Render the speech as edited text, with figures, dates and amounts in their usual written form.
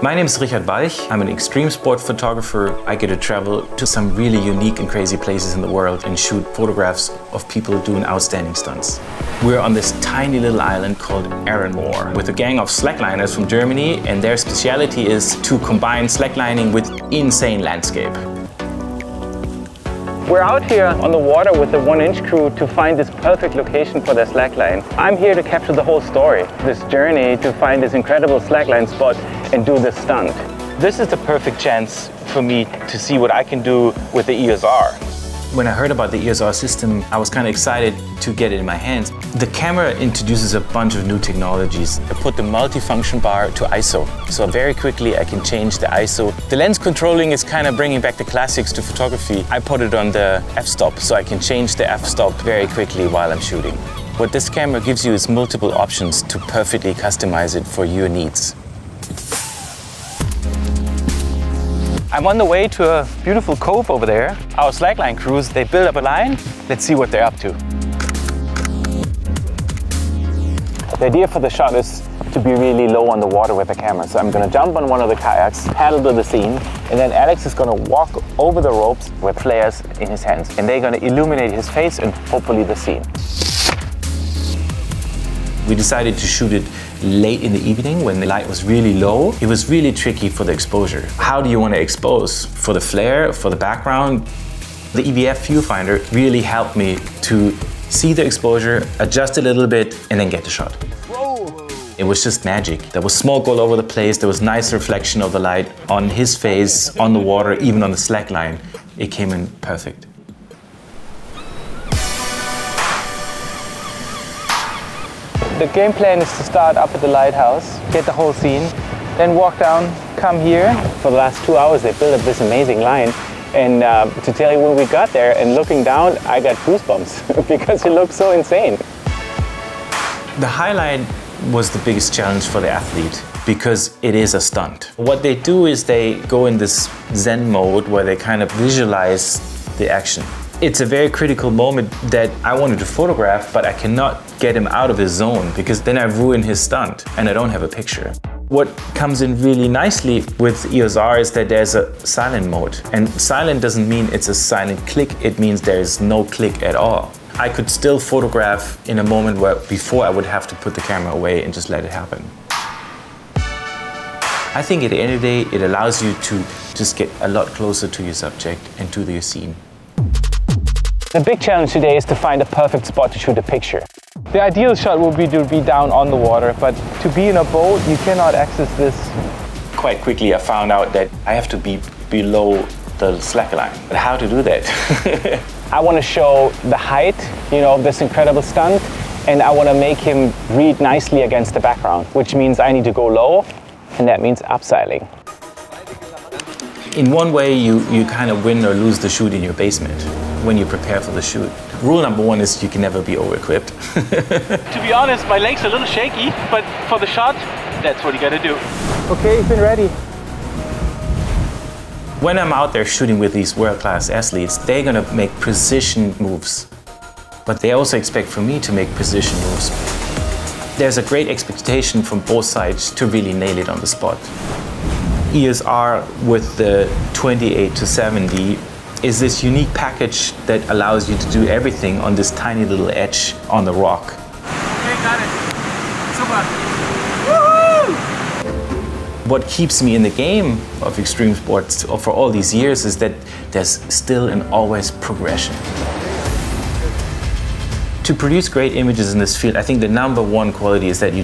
My name is Walch. I'm an extreme sport photographer. I get to travel to some really unique and crazy places in the world and shoot photographs of people doing outstanding stunts. We're on this tiny little island called Moor with a gang of slackliners from Germany, and their speciality is to combine slacklining with insane landscape. We're out here on the water with the 1-inch crew to find this perfect location for their slackline. I'm here to capture the whole story, this journey to find this incredible slackline spot and do this stunt. This is the perfect chance for me to see what I can do with the EOS R. When I heard about the EOS R system, I was kind of excited to get it in my hands. The camera introduces a bunch of new technologies. I put the multifunction bar to ISO, so very quickly I can change the ISO. The lens controlling is kind of bringing back the classics to photography. I put it on the f-stop, so I can change the f-stop very quickly while I'm shooting. What this camera gives you is multiple options to perfectly customize it for your needs. I'm on the way to a beautiful cove over there. Our slackline crews, they build up a line. Let's see what they're up to. The idea for the shot is to be really low on the water with the camera. So I'm gonna jump on one of the kayaks, paddle to the scene, and then Alex is gonna walk over the ropes with flares in his hands. And they're gonna illuminate his face and hopefully the scene. We decided to shoot it late in the evening when the light was really low. It was really tricky for the exposure. How do you want to expose? For the flare, for the background? The EVF viewfinder really helped me to see the exposure, adjust a little bit, and then get the shot. Whoa. It was just magic. There was smoke all over the place. There was nice reflection of the light on his face, on the water, even on the slackline. It came in perfect. The game plan is to start up at the lighthouse, get the whole scene, then walk down, come here. For the last 2 hours they built up this amazing line, and to tell you, when we got there and looking down, I got goosebumps because it looks so insane. The highlight was the biggest challenge for the athlete because it is a stunt. What they do is they go in this Zen mode where they kind of visualize the action. It's a very critical moment that I wanted to photograph, but I cannot get him out of his zone because then I ruin his stunt and I don't have a picture. What comes in really nicely with EOS R is that there's a silent mode. And silent doesn't mean it's a silent click, it means there's no click at all. I could still photograph in a moment where before I would have to put the camera away and just let it happen. I think at the end of the day, it allows you to just get a lot closer to your subject and to your scene. The big challenge today is to find a perfect spot to shoot a picture. The ideal shot would be to be down on the water, but to be in a boat, you cannot access this. Quite quickly I found out that I have to be below the slackline. But how to do that? I want to show the height, of this incredible stunt, and I want to make him read nicely against the background, which means I need to go low, and that means upseiling. In one way, you kind of win or lose the shoot in your basement when you prepare for the shoot. Rule number one is you can never be over-equipped. To be honest, my legs are a little shaky, but for the shot, that's what you gotta do. Okay, you've been ready. When I'm out there shooting with these world-class athletes, they're gonna make precision moves. But they also expect from me to make precision moves. There's a great expectation from both sides to really nail it on the spot. EOS R with the 28-70 is this unique package that allows you to do everything on this tiny little edge on the rock. Okay, got it. Super. Woohoo! What keeps me in the game of extreme sports for all these years is that there's still and always progression. To produce great images in this field, I think the #1 quality is that you